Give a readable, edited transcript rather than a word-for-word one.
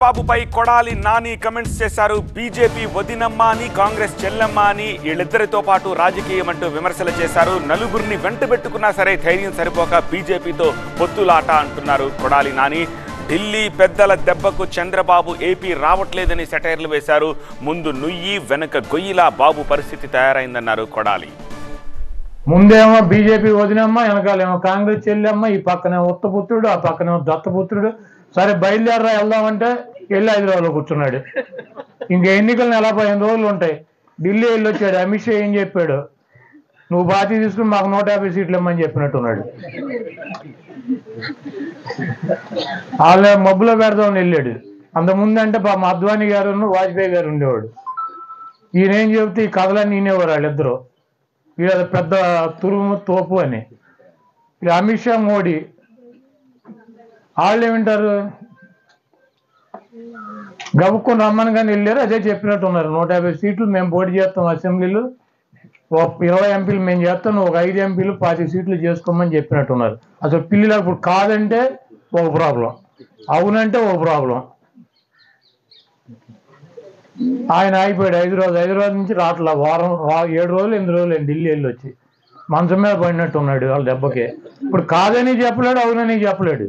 బాబుపై Kodali Nani comments చేశారు. BJP వదినమ్మ అని, కాంగ్రెస్ చెల్లెమ్మ అని వీళ్ళిద్దరితో పాటు రాజకీయం అంటూ విమర్శలు చేశారు. నలుగురిని వెంటబెట్టుకున్నా సరే ధైర్యం సరిపోక బీజేపీతో పొత్తులాట అంటున్నారు కొడాలి నాని. ఢిల్లీ పెద్దల దెబ్బకు చంద్రబాబు ఏపీ రావట్లేదని సెటైర్లు వేశారు. ముందు నుయ్యి వెనక గొయ్యిలా బాబు పరిస్థితి తయారైందన్నారు కొడాలి. ముందేమో బీజేపీ వదినమ్మ, వెనకాలేమో కాంగ్రెస్ చెల్లెమ్మ, ఈ పక్కనే ఉత్తపుత్రుడు, ఆ పక్కనేమో దత్తపుత్రుడు. సరే బయలుదేరరా వెళ్దామంటే వెళ్ళి హైదరాబాద్లో కూర్చున్నాడు. ఇంకా ఎన్నికలు 15 రోజులు ఉంటాయి. ఢిల్లీ వెళ్ళి వచ్చాడు. అమిత్ షా ఏం చెప్పాడు? నువ్వు బాధ్యత తీసుకుని మాకు 150 సీట్లు ఇమ్మని చెప్పినట్టున్నాడు. వాళ్ళ మబ్బులో పెడదామని వెళ్ళాడు. అంతకుముందు అంటే మా అద్వానీ గారు వాజ్పేయి గారు ఉండేవాడు. ఈయన ఏం చెబితే ఈ కథలన్నీ వినేవారు వాళ్ళిద్దరూ. వీళ్ళ పెద్ద తురుము తోపు అని. ఇలా అమిత్ షా, మోడీ వాళ్ళు ఏమింటారు, గబుక్కుని రమ్మని కానీ వెళ్ళారు. అదే చెప్పినట్టు ఉన్నారు. 150 సీట్లు మేము పోటీ చేస్తాం అసెంబ్లీలు, 20 ఎంపీలు మేము చేస్తాం, ఒక 5 ఎంపీలు 40 సీట్లు చేసుకోమని చెప్పినట్టున్నారు. అసలు పిల్లలు ఇప్పుడు కాదంటే ఒక ప్రాబ్లం, అవునంటే ఒక ప్రాబ్లం. ఆయన అయిపోయాడు. హైదరాబాద్ నుంచి రాట్లా 7 రోజులు 8 రోజులు ఢిల్లీ వెళ్ళి వచ్చి మంచం మీద పడినట్టు ఉన్నాడు వాళ్ళ దెబ్బకే. ఇప్పుడు కాదని చెప్పలేడు, అవునని చెప్పలేడు.